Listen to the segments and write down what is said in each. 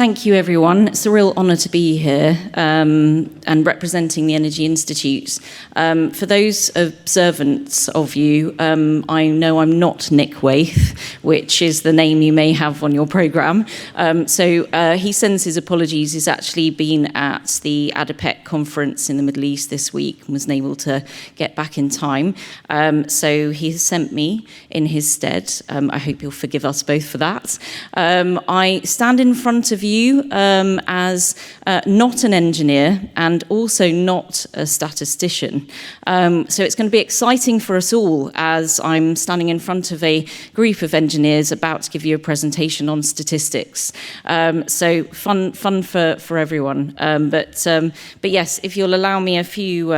Thank you, everyone. It's a real honour to be here and representing the Energy Institute. For those observants of you, I know I'm not Nick Waith, which is the name you may have on your programme. So he sends his apologies. He's actually been at the ADIPEC conference in the Middle East this week and wasn't able to get back in time. So he has sent me in his stead. I hope you'll forgive us both for that. I stand in front of you as not an engineer and also not a statistician. So it's going to be exciting for us all as I'm standing in front of a group of engineers about to give you a presentation on statistics. So fun for everyone. But yes, if you'll allow me a few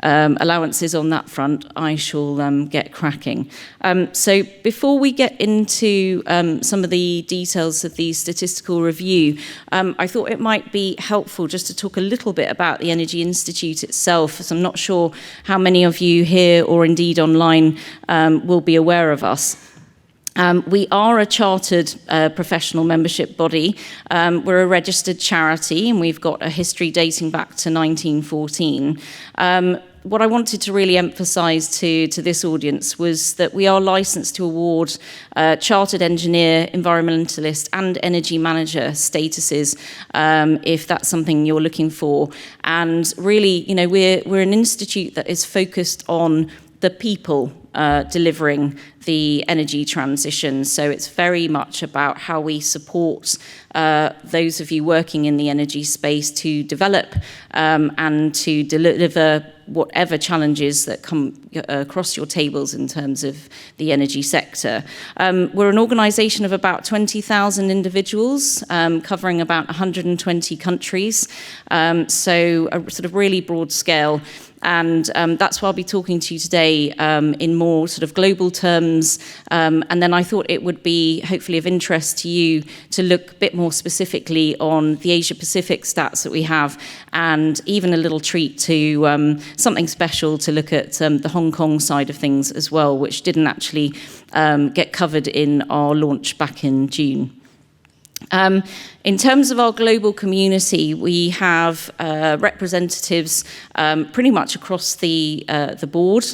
allowances on that front, I shall get cracking. So before we get into some of the details of the statistical review, I thought it might be helpful just to talk a little bit about the Energy Institute itself, as I'm not sure how many of you here or indeed online will be aware of us. We are a chartered professional membership body. We're a registered charity and we've got a history dating back to 1914. What I wanted to really emphasise to this audience was that we are licensed to award chartered engineer, environmentalist and energy manager statuses if that's something you're looking for. And really, you know, we're an institute that is focused on the people delivering the energy transition. So it's very much about how we support those of you working in the energy space to develop and to deliver whatever challenges that come across your tables in terms of the energy sector. We're an organisation of about 20,000 individuals covering about 120 countries. So a sort of really broad scale. And that's why I'll be talking to you today in more sort of global terms. And then I thought it would be hopefully of interest to you to look a bit more specifically on the Asia Pacific stats that we have, and even a little treat to something special to look at the Hong Kong side of things as well, which didn't actually get covered in our launch back in June. In terms of our global community, we have representatives pretty much across the board.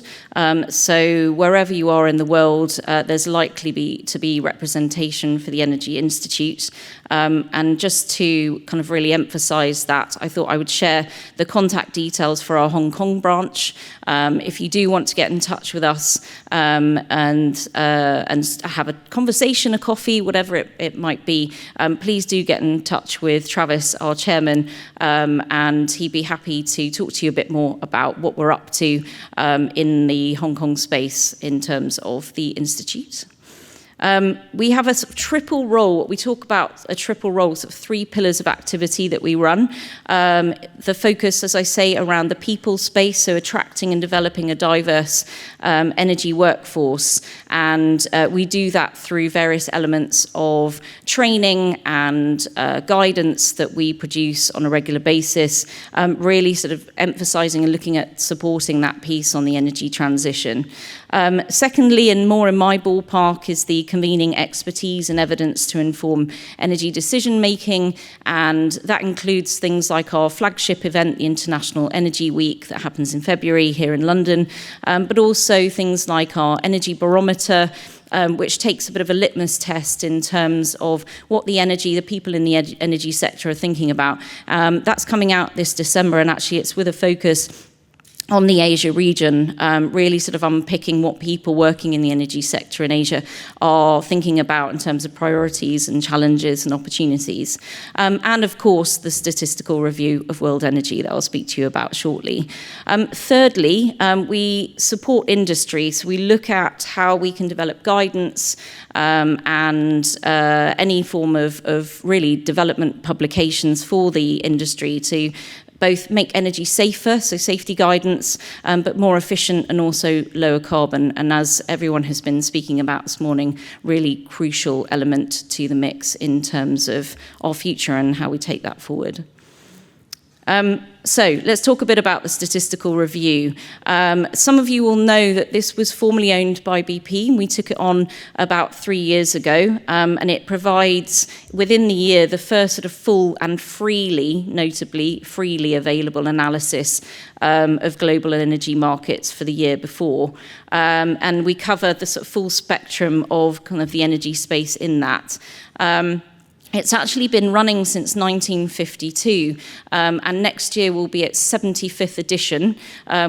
So wherever you are in the world, there's likely to be representation for the Energy Institute. And just to kind of really emphasise that, I thought I would share the contact details for our Hong Kong branch. If you do want to get in touch with us and have a conversation, a coffee, whatever it might be, please do get in touch with Travis, our chairman, and he'd be happy to talk to you a bit more about what we're up to in the Hong Kong space in terms of the Institute. We have a sort of triple role. We talk about a triple role, sort of three pillars of activity that we run. The focus, as I say, around the people space, so attracting and developing a diverse energy workforce. And we do that through various elements of training and guidance that we produce on a regular basis, really sort of emphasising and looking at supporting that piece on the energy transition. Secondly, and more in my ballpark, is the convening expertise and evidence to inform energy decision making, and that includes things like our flagship event, the International Energy Week, that happens in February here in London, but also things like our energy barometer, which takes a bit of a litmus test in terms of what the people in the energy sector are thinking about. That's coming out this December, and actually it's with a focus on the Asia region, really sort of unpicking what people working in the energy sector in Asia are thinking about in terms of priorities and challenges and opportunities. And of course, the statistical review of world energy that I'll speak to you about shortly. Thirdly, we support industry. So we look at how we can develop guidance and any form of really development publications for the industry to both make energy safer, so safety guidance, but more efficient and also lower carbon. And as everyone has been speaking about this morning, really crucial element to the mix in terms of our future and how we take that forward. So let's talk a bit about the statistical review. Some of you will know that this was formerly owned by BP, and we took it on about 3 years ago, and it provides, within the year, the first sort of full and notably freely available analysis of global energy markets for the year before. And we cover the sort of full spectrum of kind of the energy space in that. It's actually been running since 1952, and next year will be its 75th edition.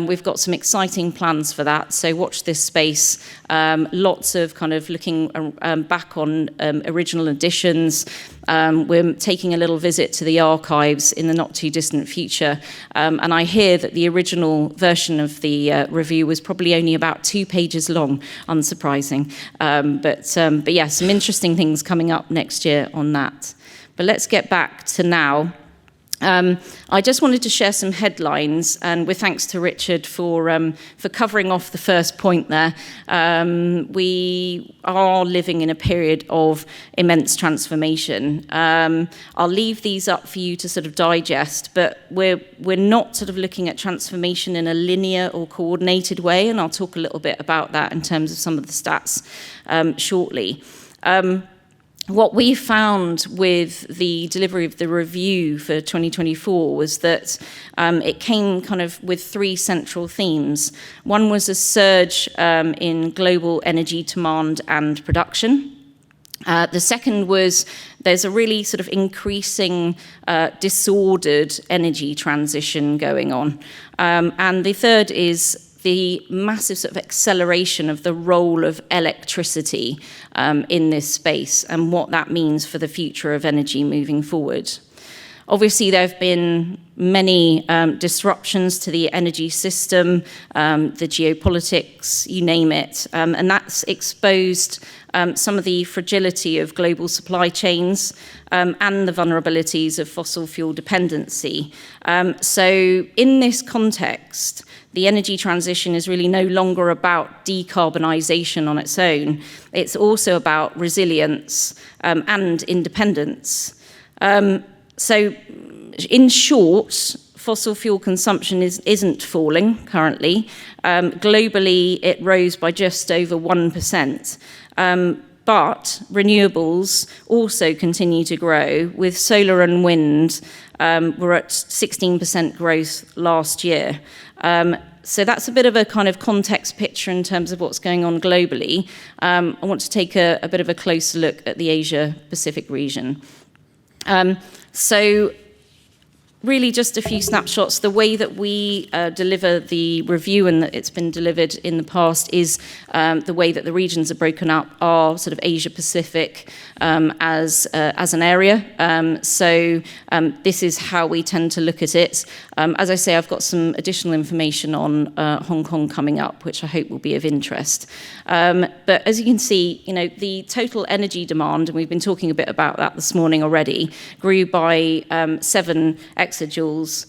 We've got some exciting plans for that, so watch this space. Lots of kind of looking back on original editions. We're taking a little visit to the archives in the not too distant future, and I hear that the original version of the review was probably only about 2 pages long, unsurprising. But yeah, some interesting things coming up next year on that. But let's get back to now. I just wanted to share some headlines, and with thanks to Richard for covering off the first point there. We are living in a period of immense transformation. I'll leave these up for you to sort of digest, but we're not sort of looking at transformation in a linear or coordinated way, and I'll talk a little bit about that in terms of some of the stats shortly. What we found with the delivery of the review for 2024 was that it came kind of with 3 central themes. One was a surge in global energy demand and production. The second was there's a really sort of increasing disordered energy transition going on. And the third is the massive sort of acceleration of the role of electricity in this space and what that means for the future of energy moving forward. Obviously, there have been many disruptions to the energy system, the geopolitics, you name it, and that's exposed some of the fragility of global supply chains and the vulnerabilities of fossil fuel dependency. So in this context, the energy transition is really no longer about decarbonisation on its own. It's also about resilience and independence. So in short, fossil fuel consumption isn't falling currently. Globally, it rose by just over 1%. But renewables also continue to grow, with solar and wind were at 16% growth last year. So that's a bit of a kind of context picture in terms of what's going on globally. I want to take a bit of a closer look at the Asia-Pacific region. So really just a few snapshots. The way that we deliver the review and that it's been delivered in the past is the way that the regions are broken up are sort of Asia-Pacific as an area. So this is how we tend to look at it. As I say, I've got some additional information on Hong Kong coming up, which I hope will be of interest. But as you can see, you know, the total energy demand, and we've been talking a bit about that this morning already, grew by 7 exajoules.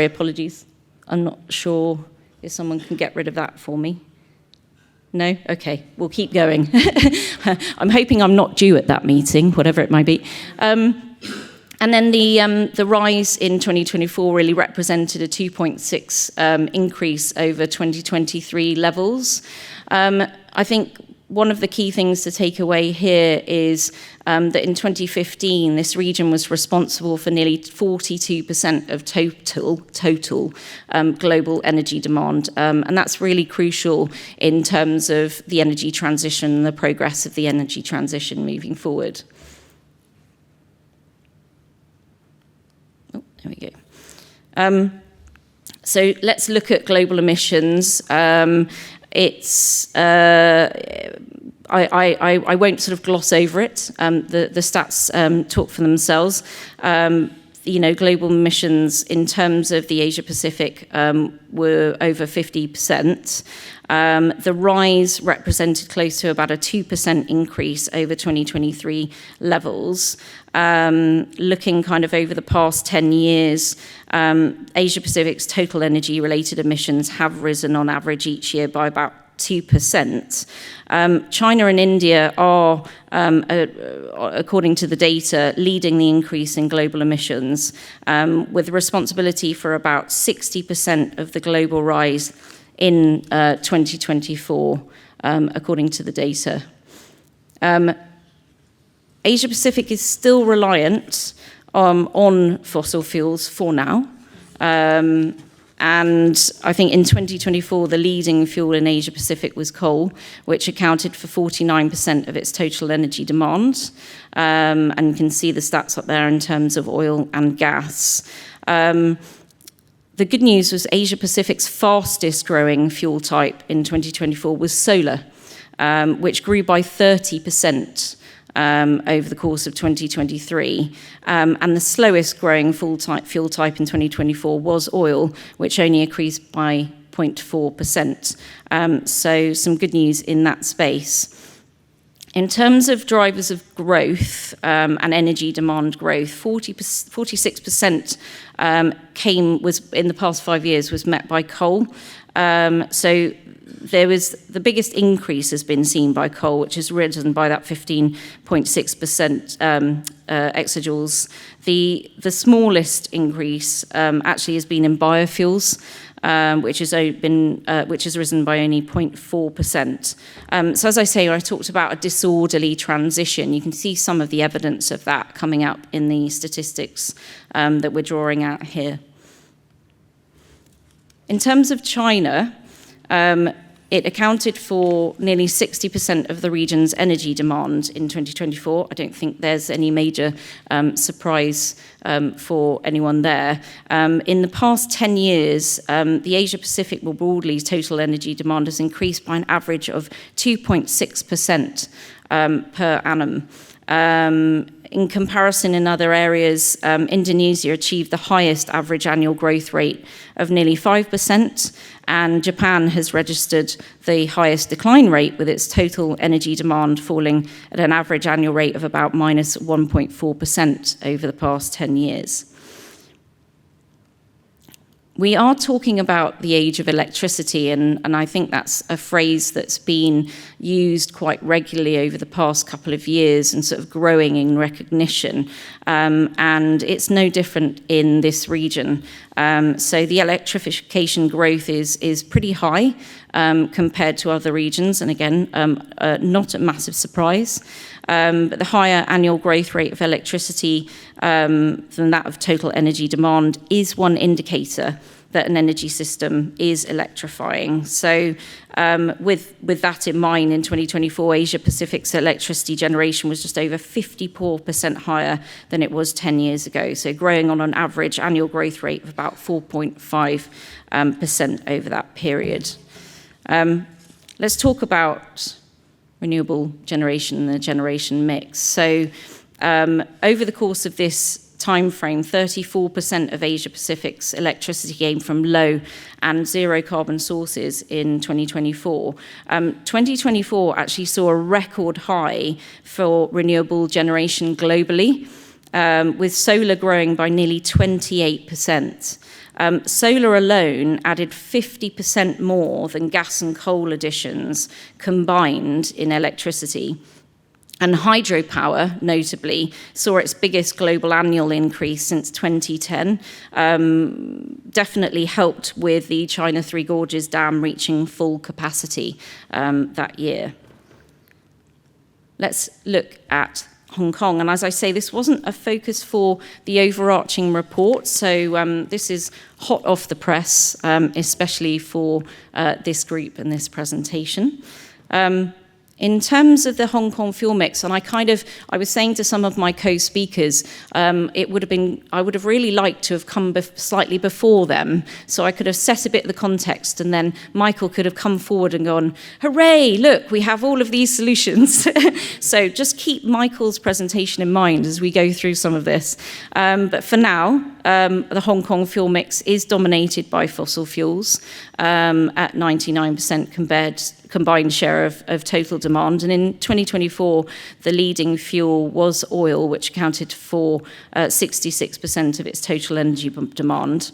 Apologies. I'm not sure if someone can get rid of that for me. No? Okay, we'll keep going. I'm hoping I'm not due at that meeting, whatever it might be. And then the rise in 2024 really represented a 2.6 increase over 2023 levels. I think one of the key things to take away here is that in 2015, this region was responsible for nearly 42% of total global energy demand. And that's really crucial in terms of the energy transition and the progress of the energy transition moving forward. Oh, there we go. So let's look at global emissions. It's I won't sort of gloss over it. The stats talk for themselves. You know, global emissions in terms of the Asia Pacific were over 50%. The rise represented close to about a 2% increase over 2023 levels. Looking kind of over the past 10 years, Asia Pacific's total energy-related emissions have risen on average each year by about 2%. China and India are, according to the data, leading the increase in global emissions, with responsibility for about 60% of the global rise in 2024, according to the data. Asia Pacific is still reliant on fossil fuels for now. And I think in 2024, the leading fuel in Asia Pacific was coal, which accounted for 49% of its total energy demand. And you can see the stats up there in terms of oil and gas. The good news was Asia Pacic's fastest growing fuel type in 2024 was solar, which grew by 30%. Over the course of 2023. And the slowest growing fuel type in 2024 was oil, which only increased by 0.4%. So some good news in that space. In terms of drivers of growth and energy demand growth, 46% was in the past 5 years was met by coal. So there was the biggest increase has been seen by coal, which is risen by that 15.6% exajoules. The smallest increase actually has been in biofuels, which has risen by only 0.4%. So as I say, I talked about a disorderly transition. You can see some of the evidence of that coming up in the statistics that we're drawing out here. In terms of China, it accounted for nearly 60% of the region's energy demand in 2024. I don't think there's any major surprise for anyone there. In the past 10 years, the Asia-Pacific more broadly total energy demand has increased by an average of 2.6% per annum. In comparison, in other areas, Indonesia achieved the highest average annual growth rate of nearly 5%, and Japan has registered the highest decline rate, with its total energy demand falling at an average annual rate of about minus 1.4% over the past 10 years. We are talking about the age of electricity, and I think that's a phrase that's been used quite regularly over the past couple of years and sort of growing in recognition. And it's no different in this region. So the electrification growth is pretty high compared to other regions, and again, not a massive surprise. But the higher annual growth rate of electricity than that of total energy demand is one indicator that an energy system is electrifying. So with that in mind, in 2024, Asia Pacific's electricity generation was just over 54% higher than it was 10 years ago, so growing on an average annual growth rate of about 4.5% over that period. Let's talk about renewable generation and the generation mix. So over the course of this time frame, 34% of Asia Pacific's electricity came from low and zero carbon sources in 2024. 2024 actually saw a record high for renewable generation globally, with solar growing by nearly 28%. Solar alone added 50% more than gas and coal additions combined in electricity. And hydropower, notably, saw its biggest global annual increase since 2010, definitely helped with the China Three Gorges Dam reaching full capacity that year. Let's look at Hong Kong. And as I say, this wasn't a focus for the overarching report, so this is hot off the press, especially for this group and this presentation. In terms of the Hong Kong fuel mix, and I was saying to some of my co-speakers, I would have really liked to have come slightly before them, so I could have set a bit of the context, and then Michael could have come forward and gone, hooray, look, we have all of these solutions. So just keep Michael's presentation in mind as we go through some of this. But for now, the Hong Kong fuel mix is dominated by fossil fuels at 99% combined share of total demand. And in 2024, the leading fuel was oil, which accounted for 66% of its total energy demand.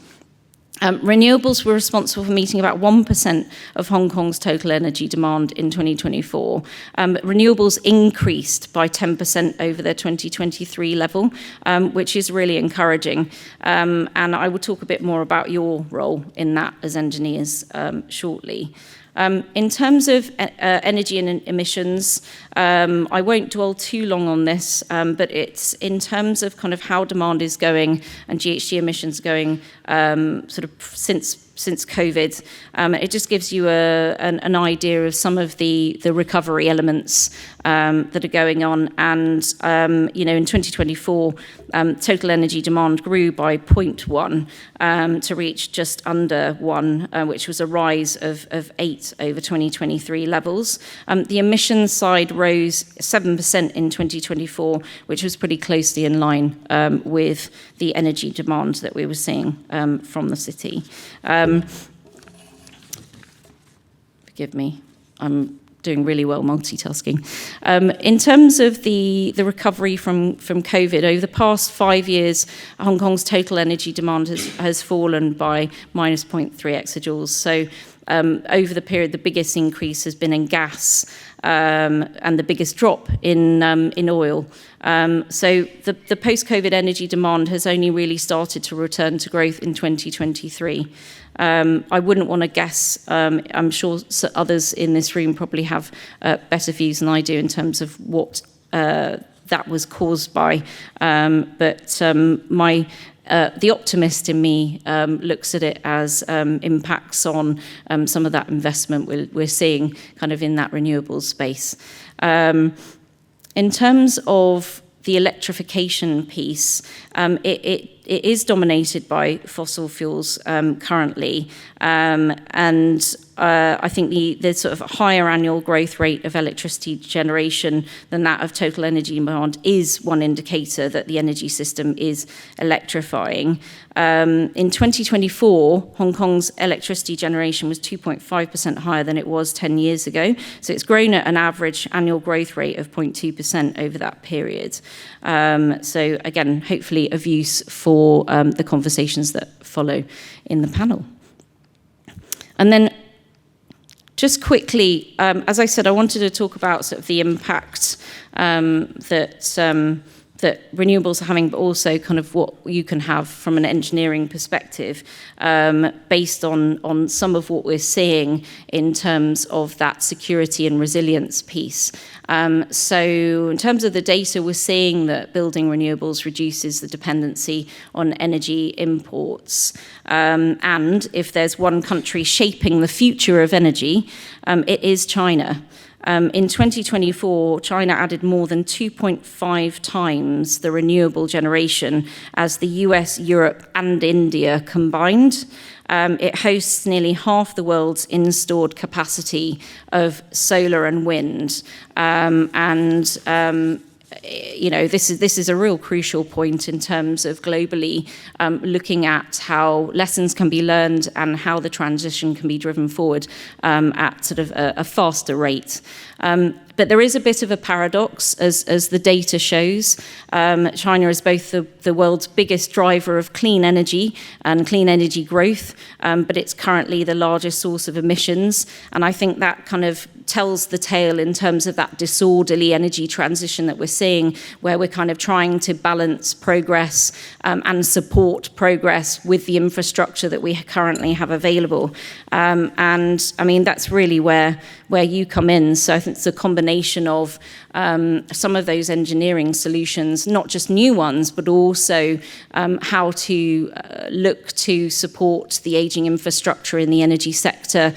Renewables were responsible for meeting about 1% of Hong Kong's total energy demand in 2024. Renewables increased by 10% over their 2023 level, which is really encouraging. And I will talk a bit more about your role in that as engineers shortly. In terms of energy and emissions, I won't dwell too long on this, but it's in terms of kind of how demand is going and GHG emissions going sort of since COVID. It just gives you an idea of some of the recovery elements that are going on. And, in 2024, total energy demand grew by 0.1 to reach just under 1, which was a rise of 8 over 2023 levels. The emissions side rose 7% in 2024, which was pretty closely in line with the energy demand that we were seeing from the city. Forgive me, I'm doing really well multitasking. In terms of the recovery from COVID, over the past 5 years, Hong Kong's total energy demand has fallen by minus 0.3 exajoules. So over the period, the biggest increase has been in gas and the biggest drop in oil. So the post-COVID energy demand has only really started to return to growth in 2023. I wouldn't want to guess. I'm sure others in this room probably have better views than I do in terms of what that was caused by. But the optimist in me looks at it as impacts on some of that investment we're seeing kind of in that renewables space. In terms of the electrification piece, it is dominated by fossil fuels currently, and I think the sort of higher annual growth rate of electricity generation than that of total energy demand is one indicator that the energy system is electrifying. In 2024, Hong Kong's electricity generation was 2.5% higher than it was 10 years ago. So it's grown at an average annual growth rate of 0.2% over that period. So again, hopefully of use for the conversations that follow in the panel. And then just quickly, as I said, I wanted to talk about sort of the impact that renewables are having, but also kind of what you can have from an engineering perspective, based on some of what we're seeing in terms of that security and resilience piece. So in terms of the data, we're seeing that building renewables reduces the dependency on energy imports. And if there's one country shaping the future of energy, it is China. In 2024, China added more than 2.5 times the renewable generation as the US, Europe, and India combined. It hosts nearly half the world's installed capacity of solar and wind. This is a real crucial point in terms of globally looking at how lessons can be learned and how the transition can be driven forward at sort of a faster rate. But there is a bit of a paradox, as the data shows. China is both the world's biggest driver of clean energy and clean energy growth, but it's currently the largest source of emissions. And I think that kind of tells the tale in terms of that disorderly energy transition that we're seeing, where we're kind of trying to balance progress and support progress with the infrastructure that we currently have available. And I mean, that's really where you come in. So I think it's a combination of some of those engineering solutions, not just new ones, but also how to look to support the aging infrastructure in the energy sector,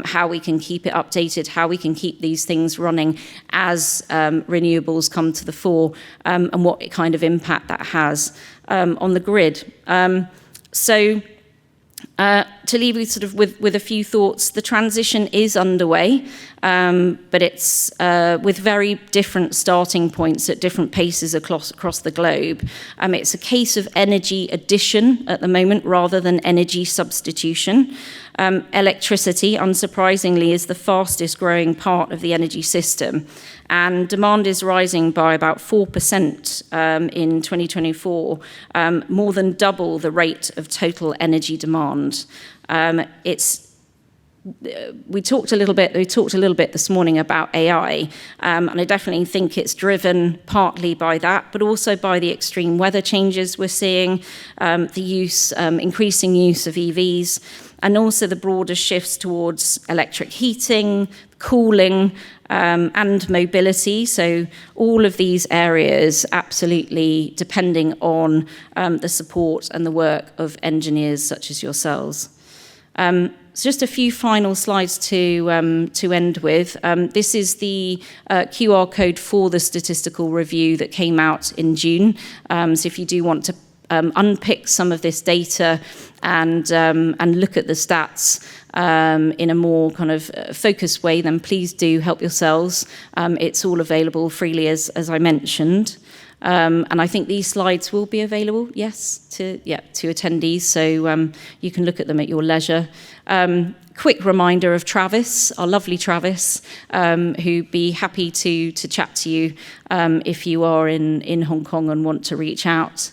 how we can keep it updated, how we can keep these things running as renewables come to the fore, and what kind of impact that has on the grid. to leave you sort of with a few thoughts, the transition is underway, but it's with very different starting points at different paces across the globe. It's a case of energy addition at the moment rather than energy substitution. Electricity, unsurprisingly, is the fastest growing part of the energy system, and demand is rising by about 4% in 2024, more than double the rate of total energy demand. We talked a little bit this morning about AI, and I definitely think it's driven partly by that, but also by the extreme weather changes we're seeing, the increasing use of EVs, and also the broader shifts towards electric heating, cooling, and mobility. So all of these areas absolutely depending on the support and the work of engineers such as yourselves. So just a few final slides to end with. This is the QR code for the statistical review that came out in June. So if you do want to unpick some of this data and look at the stats in a more kind of focused way, then please do help yourselves. It's all available freely, as I mentioned. And I think these slides will be available, yes, to attendees, so you can look at them at your leisure. Quick reminder of Travis, our lovely Travis, who'd be happy to chat to you if you are in Hong Kong and want to reach out.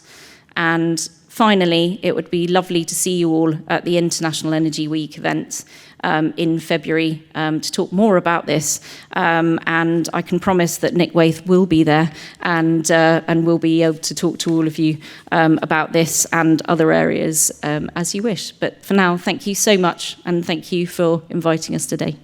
And finally, it would be lovely to see you all at the International Energy Week event in February to talk more about this. And I can promise that Nick Waith will be there and will be able to talk to all of you about this and other areas as you wish. But for now, thank you so much, and thank you for inviting us today.